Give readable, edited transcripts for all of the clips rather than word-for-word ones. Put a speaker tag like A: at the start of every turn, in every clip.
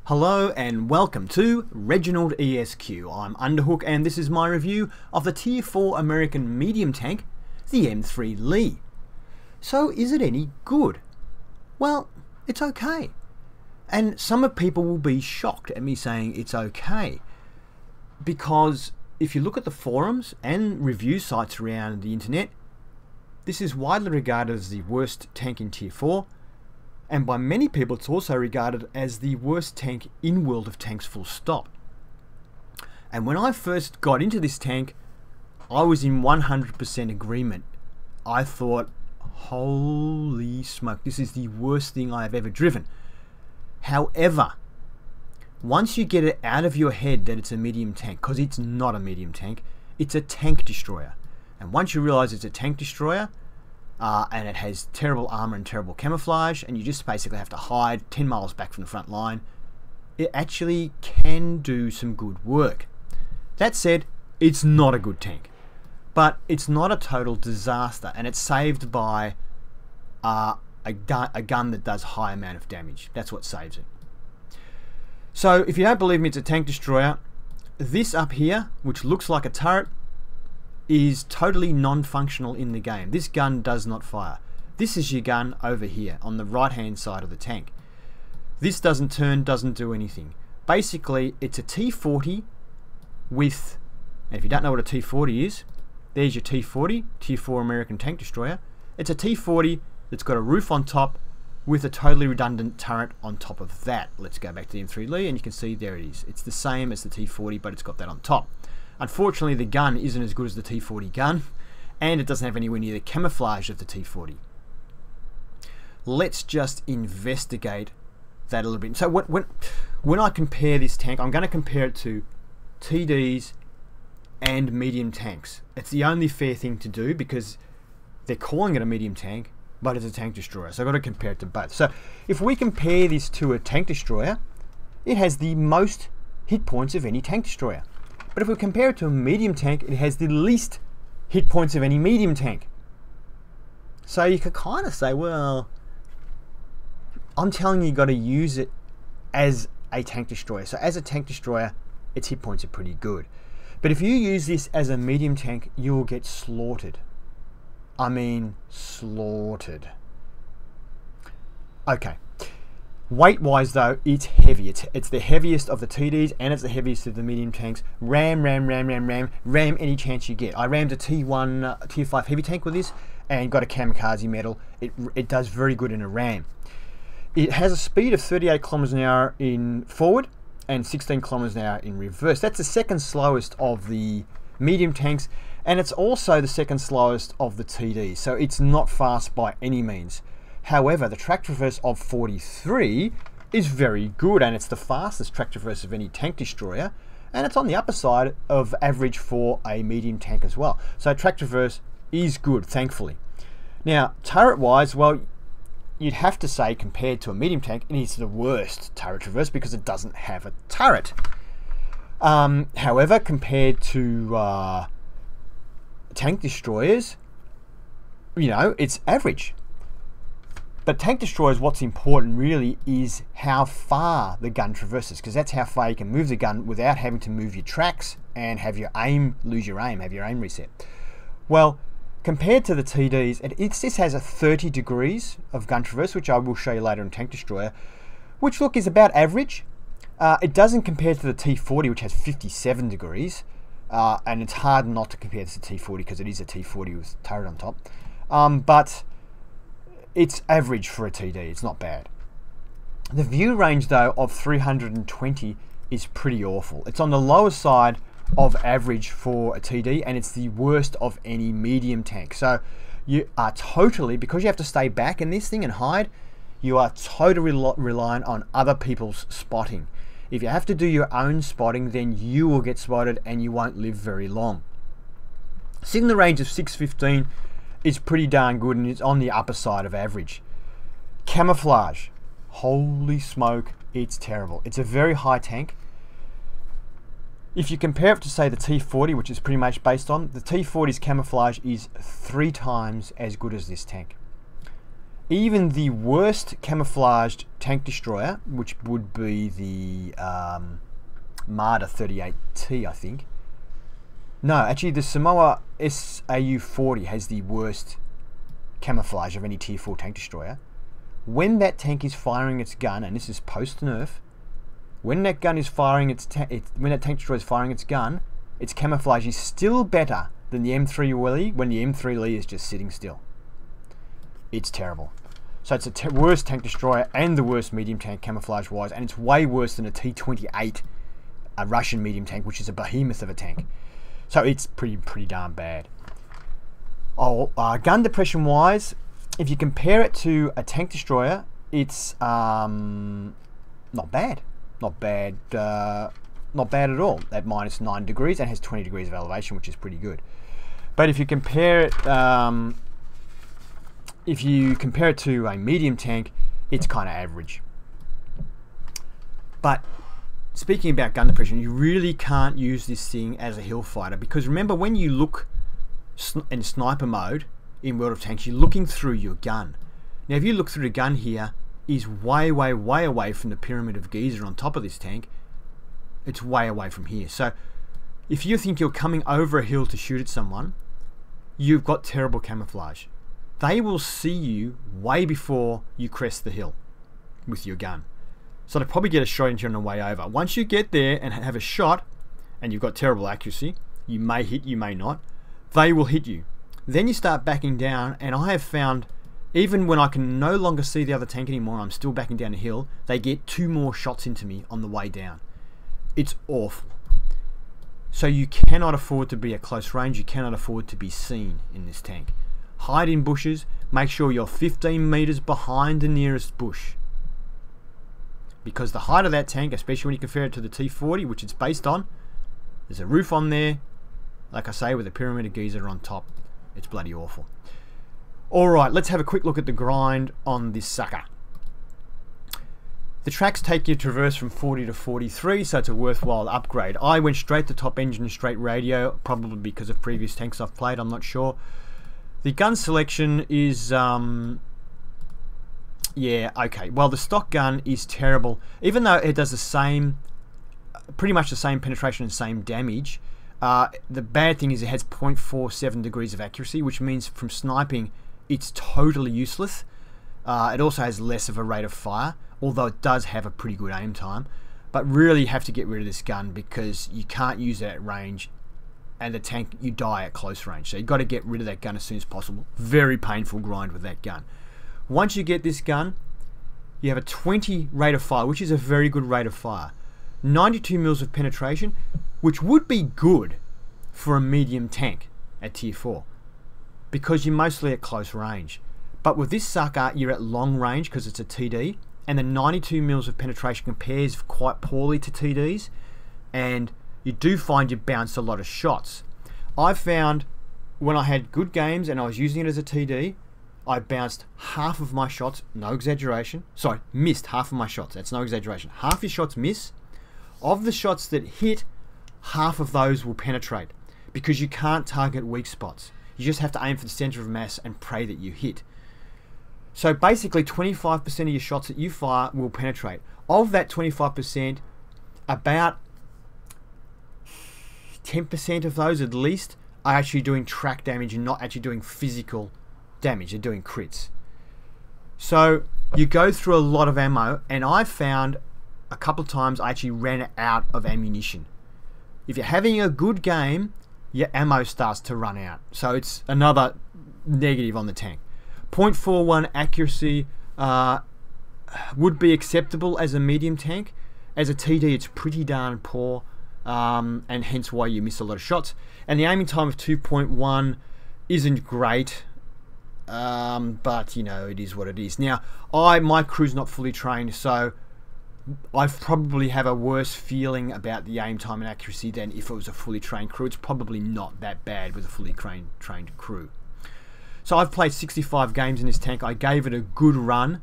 A: Hello and welcome to ReginaldESQ. I'm Underhook and this is my review of the Tier 4 American medium tank, the M3 Lee. So is it any good? Well, it's okay. And some people will be shocked at me saying it's okay, because if you look at the forums and review sites around the internet, this is widely regarded as the worst tank in Tier 4. And by many people it's also regarded as the worst tank in World of Tanks full stop. And when I first got into this tank, I was in 100% agreement. I thought, holy smoke, this is the worst thing I have ever driven. However, once you get it out of your head that it's a medium tank, because it's not a medium tank, it's a tank destroyer. And once you realize it's a tank destroyer, and it has terrible armor and terrible camouflage, and you just basically have to hide 10 miles back from the front line, it actually can do some good work. That said, it's not a good tank, but it's not a total disaster, and it's saved by a gun that does high amount of damage. That's what saves it. So if you don't believe me, it's a tank destroyer. This up here, which looks like a turret, is totally non-functional in the game. This gun does not fire. This is your gun over here on the right hand side of the tank. This doesn't turn, doesn't do anything. Basically it's a T40 with, and if you don't know what a T40 is, there's your T40, Tier 4 American tank destroyer. It's a T40 that's got a roof on top with a totally redundant turret on top of that. Let's go back to the M3 Lee and you can see there it is. It's the same as the T40, but it's got that on top. Unfortunately, the gun isn't as good as the T40 gun, and it doesn't have anywhere near the camouflage of the T40. Let's just investigate that a little bit. So when I compare this tank, I'm going to compare it to TDs and medium tanks. It's the only fair thing to do because they're calling it a medium tank, but it's a tank destroyer. So I've got to compare it to both. So if we compare this to a tank destroyer, it has the most hit points of any tank destroyer. But if we compare it to a medium tank, it has the least hit points of any medium tank. So you could kind of say, well, I'm telling you, you've got to use it as a tank destroyer. So as a tank destroyer, its hit points are pretty good. But if you use this as a medium tank, you'll get slaughtered. I mean, slaughtered. Okay. Weight-wise though, it's heavy. It's the heaviest of the TDs and it's the heaviest of the medium tanks. Ram any chance you get. I rammed a T1, Tier 5 heavy tank with this and got a kamikaze medal. It does very good in a ram. It has a speed of 38 kilometers an hour in forward and 16 kilometers an hour in reverse. That's the second slowest of the medium tanks, and it's also the second slowest of the TDs. So it's not fast by any means. However, the track traverse of 43 is very good, and it's the fastest track traverse of any tank destroyer, and it's on the upper side of average for a medium tank as well. So track traverse is good, thankfully. Now, turret-wise, well, you'd have to say compared to a medium tank, it is the worst turret traverse because it doesn't have a turret. However, compared to tank destroyers, you know, it's average. But tank destroyers, what's important really is how far the gun traverses, because that's how far you can move the gun without having to move your tracks and have your aim, lose your aim, have your aim reset. Well, compared to the TDs, this has a 30 degrees of gun traverse, which I will show you later in tank destroyer, which look is about average. It doesn't compare to the T40, which has 57 degrees, and it's hard not to compare this to T40 because it is a T40 with turret on top. But it's average for a TD, it's not bad. The view range though of 320 is pretty awful. It's on the lower side of average for a TD, and it's the worst of any medium tank. So you are totally, because you have to stay back in this thing and hide, you are totally reliant on other people's spotting. If you have to do your own spotting, then you will get spotted and you won't live very long. Signal range of 615 is pretty darn good, and it's on the upper side of average. Camouflage, holy smoke, it's terrible. It's a very high tank. If you compare it to say the T40, which is pretty much based on, the T40's camouflage is 3 times as good as this tank. even the worst camouflaged tank destroyer, which would be the Marder 38T, I think. No, actually the Samoa SAU-40 has the worst camouflage of any tier 4 tank destroyer. When that tank is firing its gun, and this is post-nerf, when that gun is firing when that tank destroyer is firing its gun, its camouflage is still better than the M3 Lee when the M3 Lee is just sitting still. It's terrible. So it's the worst tank destroyer and the worst medium tank camouflage wise, and it's way worse than a T-28, a Russian medium tank, which is a behemoth of a tank. So it's pretty darn bad. Oh, gun depression wise, if you compare it to a tank destroyer, it's not bad. Not bad at all. At -9 degrees and has 20 degrees of elevation, which is pretty good. But if you compare it, to a medium tank, it's kind of average. But speaking about gun depression, you really can't use this thing as a hill fighter, because remember, when you look in sniper mode in World of Tanks, you're looking through your gun. Now, if you look through the gun here, is way away from the pyramid of Giza on top of this tank. It's way away from here. So if you think you're coming over a hill to shoot at someone, you've got terrible camouflage. They will see you way before you crest the hill with your gun. So they'll probably get a shot into you on the way over. Once you get there and have a shot, and you've got terrible accuracy, you may hit, you may not, they will hit you. Then you start backing down, and I have found, even when I can no longer see the other tank anymore, I'm still backing down the hill, they get 2 more shots into me on the way down. It's awful. So you cannot afford to be at close range, you cannot afford to be seen in this tank. Hide in bushes, make sure you're 15 meters behind the nearest bush. Because the height of that tank, especially when you compare it to the T40, which it's based on, there's a roof on there, like I say, with a pyramid of Giza on top. It's bloody awful. Alright, let's have a quick look at the grind on this sucker. The tracks take your traverse from 40 to 43, so it's a worthwhile upgrade. I went straight to top engine and straight radio, probably because of previous tanks I've played, I'm not sure. The gun selection is, yeah, okay. Well, the stock gun is terrible. Even though it does the same, pretty much the same penetration and same damage, the bad thing is it has 0.47 degrees of accuracy, which means from sniping, it's totally useless. It also has less of a rate of fire, although it does have a pretty good aim time. But really you have to get rid of this gun because you can't use it at range, and the tank, you die at close range. So you've got to get rid of that gun as soon as possible. Very painful grind with that gun. Once you get this gun, you have a 20 rate of fire, which is a very good rate of fire. 92 mils of penetration, which would be good for a medium tank at tier 4, because you're mostly at close range. But with this sucker, you're at long range because it's a TD, and the 92 mils of penetration compares quite poorly to TDs, and you do find you bounce a lot of shots. I found when I had good games and I was using it as a TD, I bounced half of my shots, no exaggeration. Sorry, missed half of my shots. That's no exaggeration. Half your shots miss. Of the shots that hit, half of those will penetrate, because you can't target weak spots. You just have to aim for the center of mass and pray that you hit. So basically 25% of your shots that you fire will penetrate. Of that 25%, about 10% of those at least are actually doing track damage and not actually doing physical damage. They're doing crits. So you go through a lot of ammo, and I found a couple of times I actually ran out of ammunition. If you're having a good game, your ammo starts to run out. So it's another negative on the tank. 0.41 accuracy would be acceptable as a medium tank. As a TD, it's pretty darn poor, and hence why you miss a lot of shots. And the aiming time of 2.1 isn't great, but you know, it is what it is. Now, my crew's not fully trained, so I probably have a worse feeling about the aim time and accuracy than if it was a fully trained crew. It's probably not that bad with a fully trained crew. So I've played 65 games in this tank. I gave it a good run.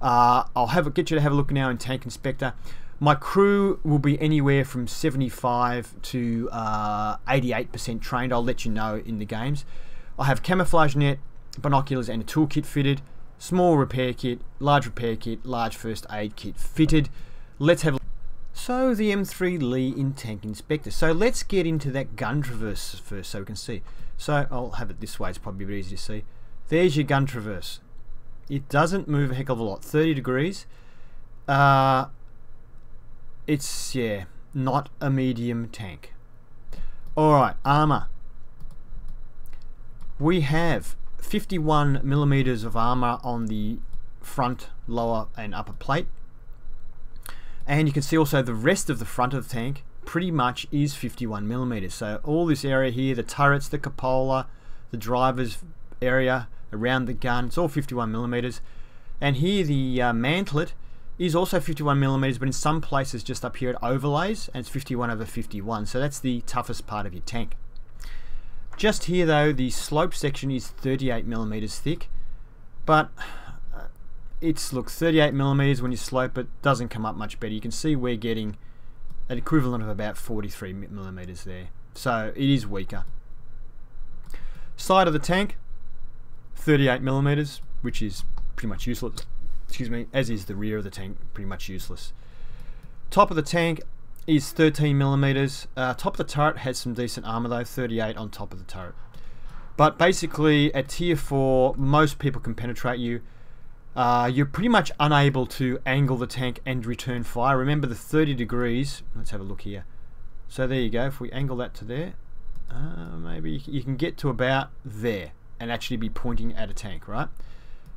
A: I'll get you to have a look now in Tank Inspector. My crew will be anywhere from 75 to 88% trained. I'll let you know in the games. I have camouflage net, binoculars, and a toolkit fitted. Small repair kit, large first aid kit fitted. Let's have a look. So the M3 Lee in Tank Inspector. So let's get into that gun traverse first so we can see. So I'll have it this way, it's probably a bit easier to see. There's your gun traverse. It doesn't move a heck of a lot. 30 degrees. It's, yeah, not a medium tank. Alright, armor. We have 51 millimeters of armor on the front, lower and upper plate. And you can see also the rest of the front of the tank pretty much is 51 millimeters. So all this area here, the turrets, the cupola, the driver's area around the gun, it's all 51 millimeters. And here the mantlet is also 51 millimeters, but in some places just up here it overlays and it's 51/51. So that's the toughest part of your tank. Just here though, the slope section is 38 millimeters thick, but it's, look, 38 millimeters when you slope it doesn't come up much better. You can see we're getting an equivalent of about 43 millimeters there, so it is weaker. Side of the tank, 38 millimeters, which is pretty much useless. Excuse me, as is the rear of the tank, pretty much useless. Top of the tank is 13 millimeters. Top of the turret has some decent armor though, 38 on top of the turret. But basically at tier 4, most people can penetrate you. You're pretty much unable to angle the tank and return fire. Remember the 30 degrees, let's have a look here. So there you go, if we angle that to there, maybe you can get to about there and actually be pointing at a tank, right?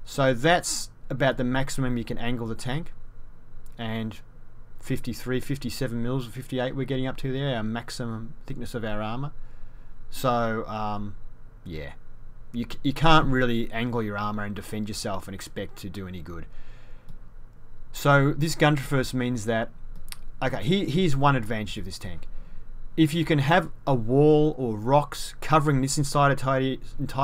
A: So that's about the maximum you can angle the tank, and 53, 57 mils, 58 we're getting up to there, our maximum thickness of our armor. So yeah, you can't really angle your armor and defend yourself and expect to do any good. So this gun traverse means that, okay, here's one advantage of this tank. If you can have a wall or rocks covering this entire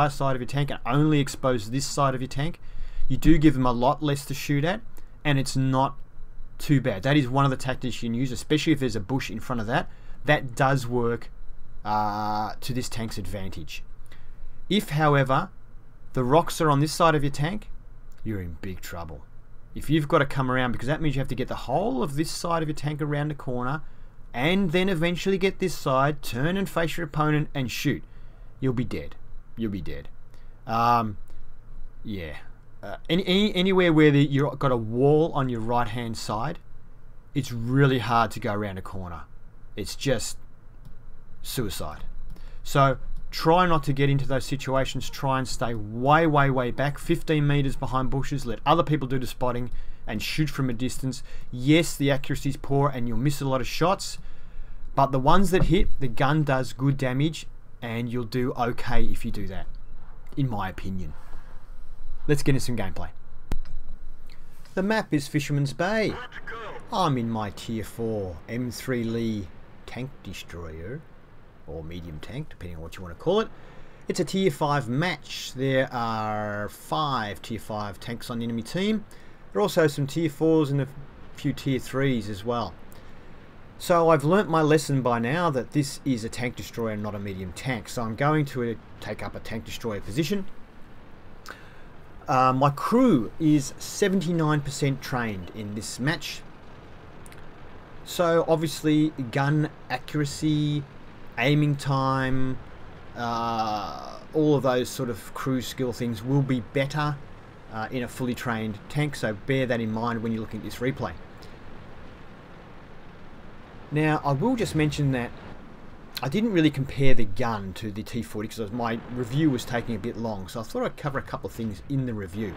A: side of your tank and only expose this side of your tank, you do give them a lot less to shoot at, and it's not too bad. That is one of the tactics you can use, especially if there's a bush in front of that. That does work to this tank's advantage. If, however, the rocks are on this side of your tank, you're in big trouble. If you've got to come around, because that means you have to get the whole of this side of your tank around the corner, and then eventually get this side, turn and face your opponent and shoot, you'll be dead. You'll be dead. Yeah. Anywhere where you've got a wall on your right hand side, it's really hard to go around a corner. It's just suicide. So try not to get into those situations. Try and stay way back, 15 meters behind bushes. Let other people do the spotting and shoot from a distance. Yes, the accuracy is poor and you'll miss a lot of shots, but the ones that hit, the gun does good damage, and you'll do okay if you do that, in my opinion. Let's get into some gameplay. The map is Fisherman's Bay. I'm in my tier 4 M3 Lee tank destroyer, or medium tank, depending on what you want to call it. It's a tier 5 match. There are 5 tier 5 tanks on the enemy team. There are also some tier 4s and a few tier 3s as well. So I've learnt my lesson by now that this is a tank destroyer, not a medium tank. So I'm going to take up a tank destroyer position. My crew is 79% trained in this match. So obviously gun accuracy, aiming time, all of those sort of crew skill things will be better in a fully trained tank, so bear that in mind when you're looking at this replay. Now I will just mention that I didn't really compare the gun to the T40 because my review was taking a bit long, so I thought I'd cover a couple of things in the review.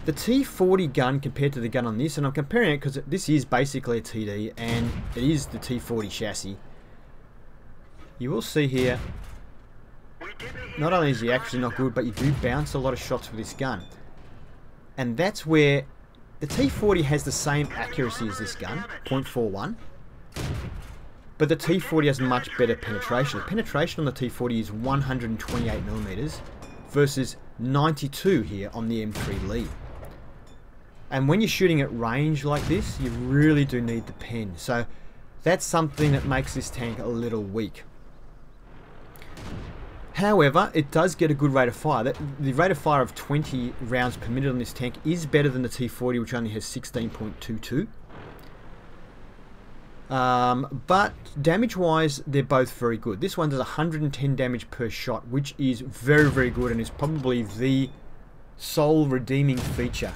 A: The T40 gun compared to the gun on this, and I'm comparing it because this is basically a TD and it is the T40 chassis. You will see here, not only is the accuracy not good, but you do bounce a lot of shots with this gun. And that's where the T40 has the same accuracy as this gun, 0.41. But the T40 has much better penetration. The penetration on the T40 is 128mm versus 92 here on the M3 Lee. And when you're shooting at range like this, you really do need the pen. So that's something that makes this tank a little weak. However, it does get a good rate of fire. The rate of fire of 20 rounds per minute on this tank is better than the T40, which only has 16.22. But damage-wise, they're both very good. This one does 110 damage per shot, which is very, very good, and is probably the sole redeeming feature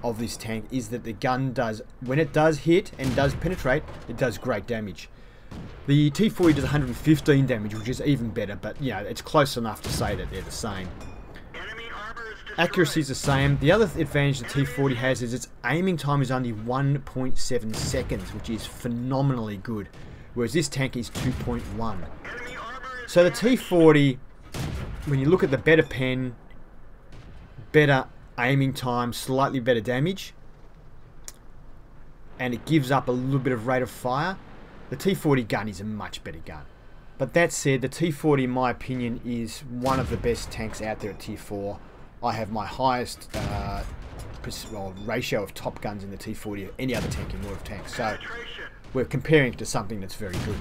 A: of this tank, is that the gun does, when it does hit and does penetrate, it does great damage. The T40 does 115 damage, which is even better, but yeah, it's close enough to say that they're the same. Accuracy is the same. The other advantage the T40 has is its aiming time is only 1.7 seconds, which is phenomenally good, whereas this tank is 2.1. So the T40, when you look at the better pen, better aiming time, slightly better damage, and it gives up a little bit of rate of fire, the T40 gun is a much better gun. But that said, the T40, in my opinion, is one of the best tanks out there at Tier 4. I have my highest ratio of top guns in the T40 of any other tank in World of Tanks. So we're comparing it to something that's very good.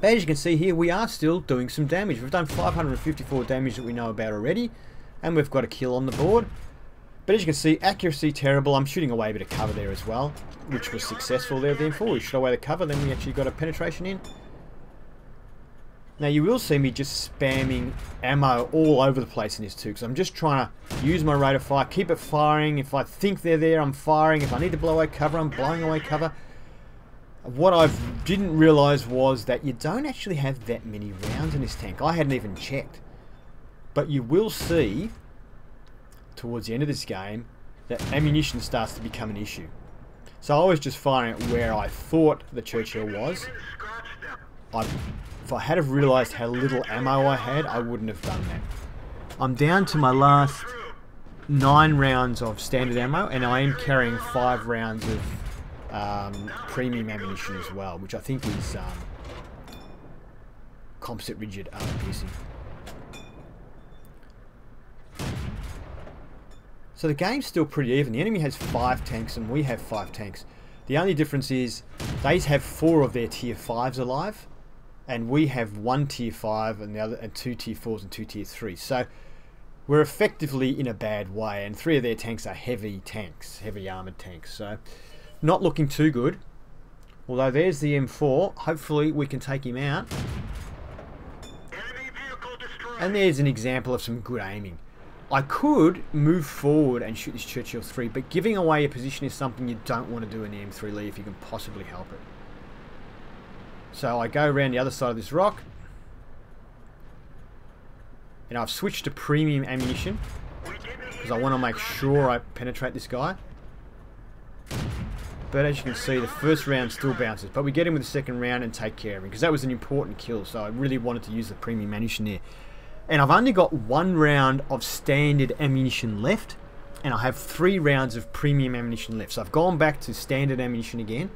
A: But as you can see here, we are still doing some damage. We've done 554 damage that we know about already, and we've got a kill on the board. But as you can see, accuracy terrible. I'm shooting away a bit of cover there as well, which was successful there. Therefore, we shot away the cover, then we actually got a penetration in. Now you will see me just spamming ammo all over the place in this too, because I'm just trying to use my rate of fire, keep it firing. If I think they're there, I'm firing. If I need to blow away cover, I'm blowing away cover. What I didn't realise was that you don't actually have that many rounds in this tank. I hadn't even checked. But you will see towards the end of this game that ammunition starts to become an issue. So I was just firing at where I thought the Churchill was. If I had have realised how little ammo I had, I wouldn't have done that. I'm down to my last 9 rounds of standard ammo, and I am carrying 5 rounds of premium ammunition as well, which I think is composite rigid armor piercing. So the game's still pretty even. The enemy has 5 tanks and we have 5 tanks. The only difference is they have 4 of their tier 5s alive, and we have 1 tier 5 and the other, and 2 tier 4s and 2 tier 3s. So we're effectively in a bad way, and 3 of their tanks are heavy tanks, heavy armored tanks. So not looking too good. Although there's the M4. Hopefully we can take him out. And there's an example of some good aiming. I could move forward and shoot this Churchill 3, but giving away a position is something you don't want to do in the M3 Lee if you can possibly help it. So I go around the other side of this rock, and I've switched to premium ammunition because I want to make sure I penetrate this guy. But as you can see, the first round still bounces, but we get him with the second round and take care of him because that was an important kill, so I really wanted to use the premium ammunition there. And I've only got 1 round of standard ammunition left, and I have 3 rounds of premium ammunition left. So I've gone back to standard ammunition again,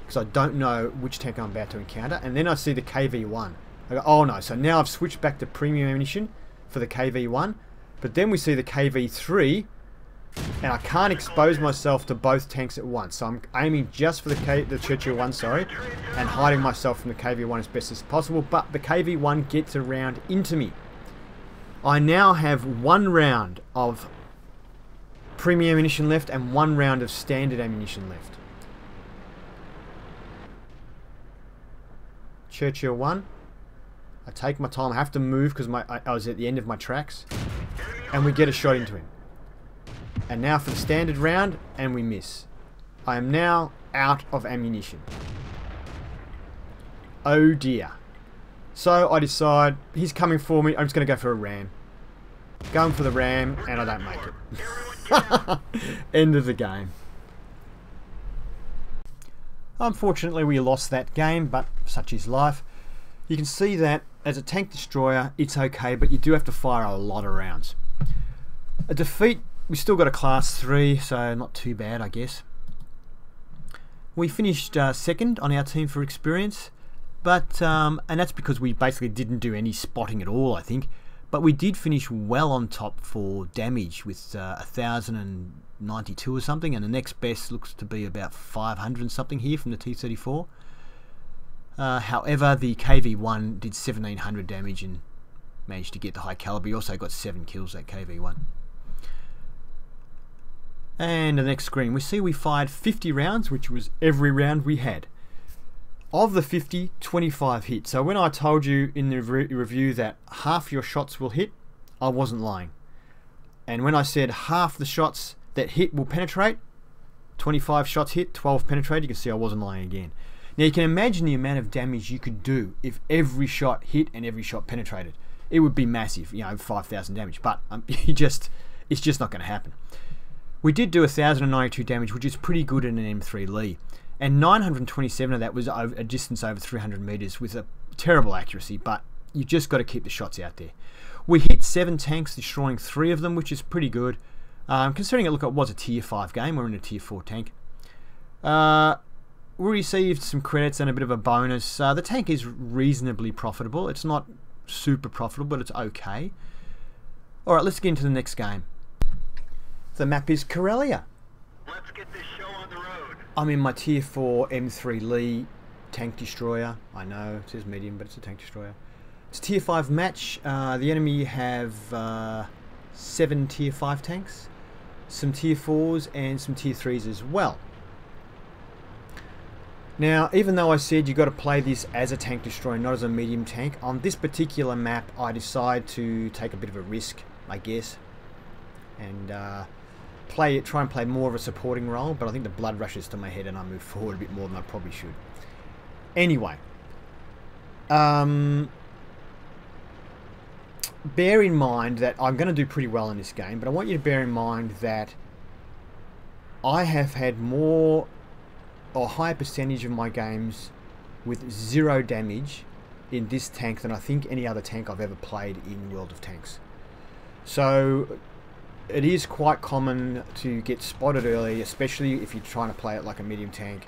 A: because I don't know which tank I'm about to encounter. And then I see the KV-1. I go, oh no, so now I've switched back to premium ammunition for the KV-1. But then we see the KV-3, and I can't expose myself to both tanks at once. So I'm aiming just for the Churchill 1, sorry, and hiding myself from the KV-1 as best as possible. But the KV-1 gets a round into me. I now have 1 round of premium ammunition left and 1 round of standard ammunition left. Churchill 1. I take my time. I have to move because I was at the end of my tracks. And we get a shot into him. And now for the standard round, and we miss. I am now out of ammunition. Oh dear. So I decide, he's coming for me, I'm just going to go for a ram. Going for the ram, and I don't make it. End of the game. Unfortunately, we lost that game, but such is life. You can see that as a tank destroyer, it's okay, but you do have to fire a lot of rounds. A defeat, we still got a class 3, so not too bad, I guess. We finished second on our team for experience. But, and that's because we basically didn't do any spotting at all, I think. But we did finish well on top for damage with 1,092 or something. And the next best looks to be about 500 and something here from the T-34. However, the KV-1 did 1,700 damage and managed to get the high caliber. He also got 7 kills, that KV-1. And the next screen, we see we fired 50 rounds, which was every round we had. Of the 50, 25 hit. So when I told you in the review that half your shots will hit, I wasn't lying. And when I said half the shots that hit will penetrate, 25 shots hit, 12 penetrate, you can see I wasn't lying again. Now you can imagine the amount of damage you could do if every shot hit and every shot penetrated. It would be massive, you know, 5,000 damage, but it's just not going to happen. We did do 1,092 damage, which is pretty good in an M3 Lee. And 927 of that was over a distance over 300 meters with a terrible accuracy, but you just got to keep the shots out there. We hit 7 tanks, destroying 3 of them, which is pretty good. Considering it was a tier 5 game, we're in a tier 4 tank. We received some credits and a bit of a bonus. The tank is reasonably profitable. It's not super profitable, but it's okay. Alright, let's get into the next game. The map is Karelia.
B: Let's get this show on the road.
A: I'm in my tier 4 M3 Lee tank destroyer. I know, it says medium, but it's a tank destroyer. It's a tier 5 match. The enemy have 7 tier 5 tanks, some tier 4s and some tier 3s as well. Now, even though I said you got to play this as a tank destroyer, not as a medium tank, on this particular map I decide to take a bit of a risk, I guess, and try and play more of a supporting role, but I think the blood rushes to my head and I move forward a bit more than I probably should. Anyway, bear in mind that I'm going to do pretty well in this game, but I want you to bear in mind that I have had more or higher percentage of my games with 0 damage in this tank than I think any other tank I've ever played in World of Tanks. So it is quite common to get spotted early, especially if you're trying to play it like a medium tank,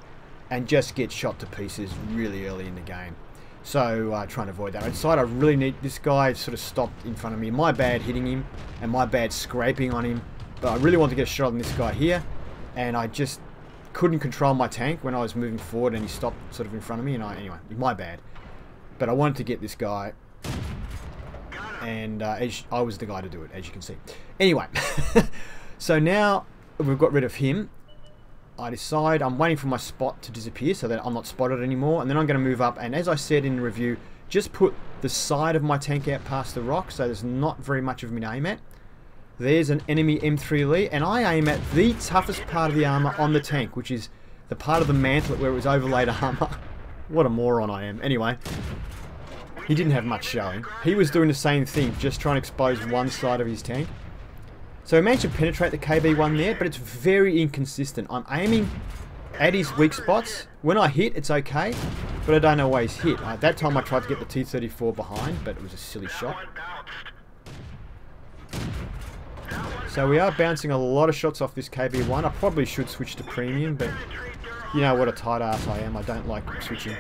A: and just get shot to pieces really early in the game. So trying to avoid that. I decided I really need... This guy sort of stopped in front of me. My bad hitting him and my bad scraping on him, but I really want to get a shot on this guy here, and I just couldn't control my tank when I was moving forward and he stopped sort of in front of me, and anyway, my bad. But I wanted to get this guy, and I was the guy to do it, as you can see. Anyway, so now we've got rid of him. I decide I'm waiting for my spot to disappear so that I'm not spotted anymore, and then I'm going to move up, and as I said in the review, just put the side of my tank out past the rock so there's not very much of me to aim at. There's an enemy M3 Lee, and I aim at the toughest part of the armor on the tank, which is the part of the mantlet where it was overlaid armor. What a moron I am. Anyway, he didn't have much showing. He was doing the same thing, just trying to expose one side of his tank. So he managed to penetrate the KV-1 there, but it's very inconsistent. I'm aiming at his weak spots. When I hit, it's okay, but I don't always hit. At that time I tried to get the T-34 behind, but it was a silly shot. So we are bouncing a lot of shots off this KV-1. I probably should switch to premium, but you know what a tight ass I am. I don't like switching.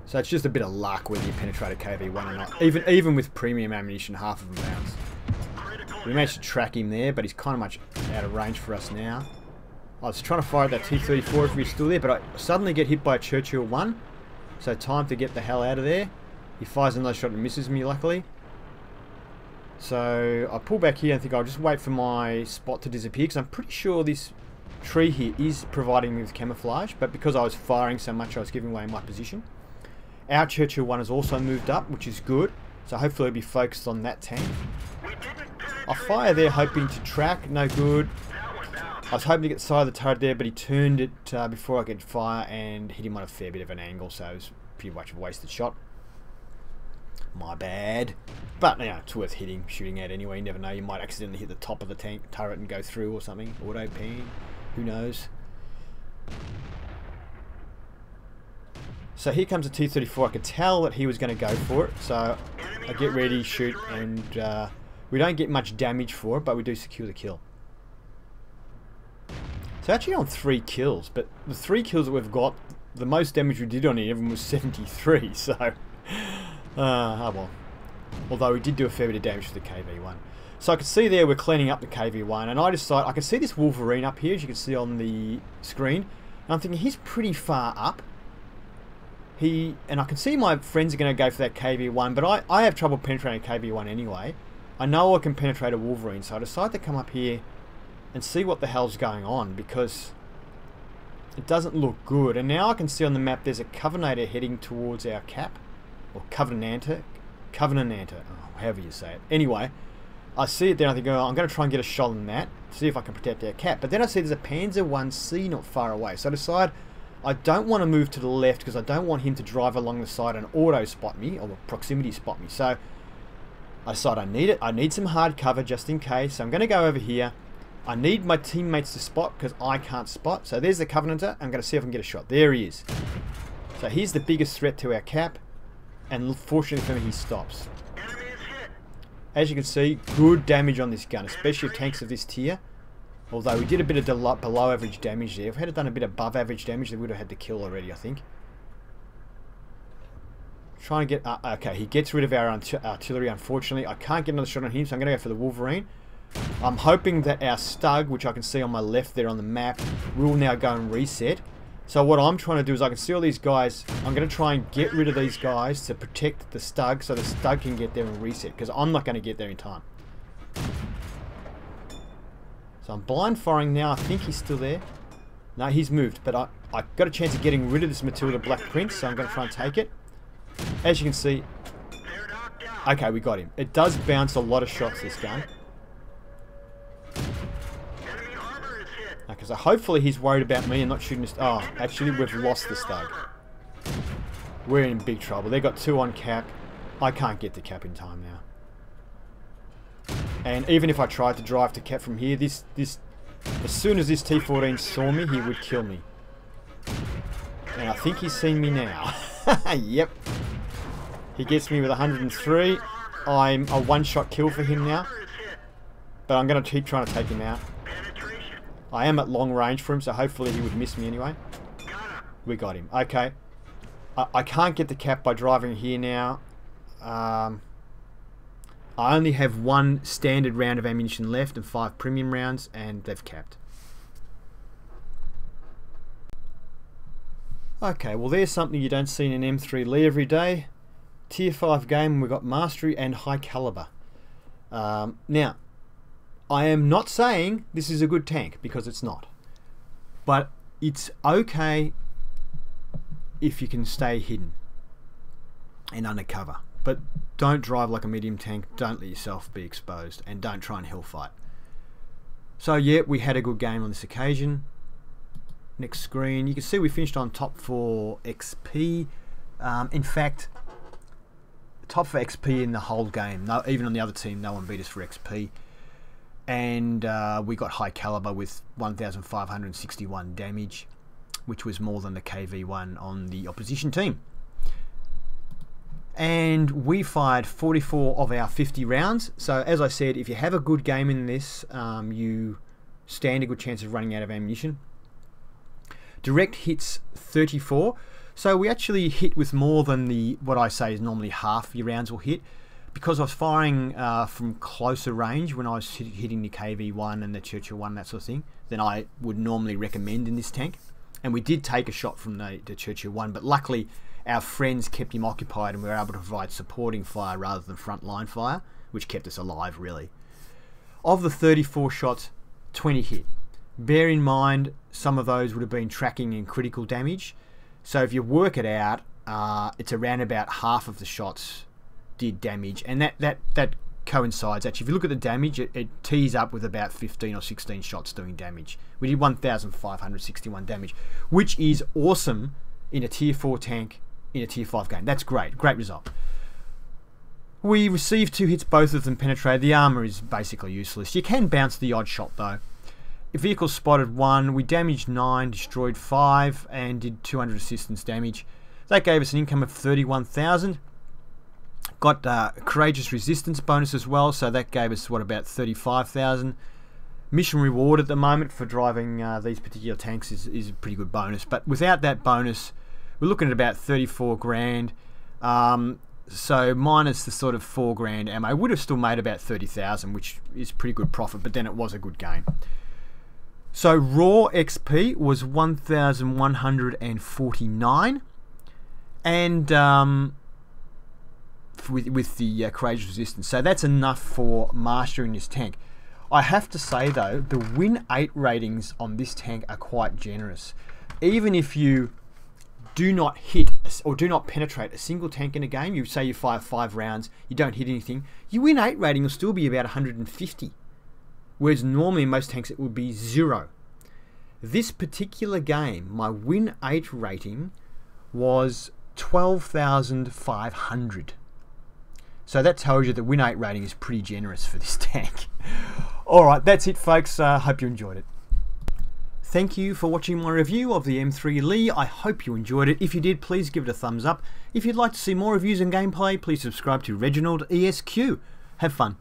A: So it's just a bit of luck whether you penetrate a KV-1 or not. Even with premium ammunition, half of them bounce. We managed to track him there, but he's kind of much out of range for us now. I was trying to fire at that T-34 if he was still there, but I suddenly get hit by a Churchill 1. So time to get the hell out of there. He fires another shot and misses me, luckily. So I pull back here and think I'll just wait for my spot to disappear, because I'm pretty sure this tree here is providing me with camouflage, but because I was firing so much I was giving away my position. Our Churchill 1 has also moved up, which is good, so hopefully it'll be focused on that tank. I fire there hoping to track, no good. I was hoping to get the side of the turret there, but he turned it before I could fire and hit him on a fair bit of an angle, so it was pretty much a wasted shot. My bad. But, you know, it's worth shooting at anyway. You never know. You might accidentally hit the top of the tank turret and go through or something. Auto pan. Who knows? So here comes a T-34. I could tell that he was going to go for it. So I get ready, shoot, and we don't get much damage for it, but we do secure the kill. So actually on 3 kills, but the 3 kills that we've got, the most damage we did on it was 73. So... oh well. Although we did do a fair bit of damage to the KV-1. So I could see there we're cleaning up the KV-1, and I decided I can see this Wolverine up here, as you can see on the screen. And I'm thinking he's pretty far up. And I can see my friends are going to go for that KV1, but I have trouble penetrating KV1 anyway. I know I can penetrate a Wolverine, so I decided to come up here and see what the hell's going on, because it doesn't look good. And now I can see on the map there's a Covenanter heading towards our cap, or Covenanter, oh, however you say it. Anyway, I see it there and I think, oh, I'm going to try and get a shot on that, see if I can protect our cap. But then I see there's a Panzer 1C not far away, so I decide I don't want to move to the left because I don't want him to drive along the side and auto spot me, or proximity spot me. So I decide I need some hard cover just in case. So I'm going to go over here. I need my teammates to spot because I can't spot. So there's the Covenanter. I'm going to see if I can get a shot. There he is. So he's the biggest threat to our cap, and fortunately for me, he stops. As you can see, good damage on this gun, especially with tanks of this tier. Although we did a bit of below average damage there. If we had done a bit above average damage, they would have had the kill already, I think. Trying to get... okay, he gets rid of our artillery, unfortunately. I can't get another shot on him, so I'm going to go for the Wolverine. I'm hoping that our Stug, which I can see on my left there on the map, will now go and reset. So what I'm trying to do is I can see all these guys. I'm going to try and get rid of these guys to protect the Stug so the Stug can get there and reset, because I'm not going to get there in time. So I'm blind firing now. I think he's still there. No, he's moved, but I got a chance of getting rid of this Matilda Black Prince, so I'm going to try and take it. As you can see, okay, we got him. It does bounce a lot of shots, this gun. Okay, so hopefully he's worried about me and not shooting this. Oh, actually, we've lost the Stug. We're in big trouble. They got 2 on cap. I can't get to cap in time now. And even if I tried to drive to cap from here, as soon as this T-14 saw me, he would kill me. And I think he's seen me now. Yep. He gets me with 103. I'm a one-shot kill for him now. But I'm going to keep trying to take him out. I am at long range for him, so hopefully he would miss me anyway. We got him. Okay. I can't get the cap by driving here now. I only have 1 standard round of ammunition left and 5 premium rounds, and they've capped. Okay, well there's something you don't see in an M3 Lee every day. Tier 5 game, and we've got Mastery and High Caliber. Now, I am not saying this is a good tank, because it's not. But it's okay if you can stay hidden and undercover. But don't drive like a medium tank, don't let yourself be exposed, and don't try and hellfight. So yeah, we had a good game on this occasion. Next screen, you can see we finished on top for XP. In fact, top for XP in the whole game. No, even on the other team, no one beat us for XP. And we got High Caliber with 1,561 damage, which was more than the KV1 on the opposition team. And we fired 44 of our 50 rounds. So as I said, if you have a good game in this, you stand a good chance of running out of ammunition. Direct hits 34. So we actually hit with more than what I say is normally half your rounds will hit. Because I was firing from closer range when I was hitting the KV1 and the Churchill 1, that sort of thing, than I would normally recommend in this tank. And we did take a shot from the Churchill 1, but luckily our friends kept him occupied and we were able to provide supporting fire rather than frontline fire, which kept us alive, really. Of the 34 shots, 20 hit. Bear in mind, some of those would have been tracking and critical damage. So if you work it out, it's around about half of the shots did damage, and that coincides. Actually, if you look at the damage, it tees up with about 15 or 16 shots doing damage. We did 1,561 damage, which is awesome in a tier 4 tank in a tier 5 game. That's great result. We received 2 hits, both of them penetrated. The armor is basically useless. You can bounce the odd shot though. Vehicle spotted 1, we damaged 9, destroyed 5, and did 200 assistance damage. That gave us an income of 31,000. Got courageous resistance bonus as well, so that gave us what, about 35,000. Mission reward at the moment for driving these particular tanks is a pretty good bonus, but without that bonus we're looking at about 34 grand. So minus the sort of 4 grand ammo, would have still made about 30,000, which is pretty good profit, but then it was a good game. So raw XP was 1,149, and with the courageous resistance. So that's enough for mastering this tank. I have to say though, the Win 8 ratings on this tank are quite generous. Even if you do not hit or do not penetrate a single tank in a game, you say you fire 5 rounds, you don't hit anything, your Win 8 rating will still be about 150. Whereas normally in most tanks it would be 0. This particular game, my Win 8 rating was 12,500. So that tells you that Win 8 rating is pretty generous for this tank. Alright, that's it folks, hope you enjoyed it. Thank you for watching my review of the M3 Lee. I hope you enjoyed it. If you did, please give it a thumbs up. If you'd like to see more reviews and gameplay, please subscribe to ReginaldESQ. Have fun.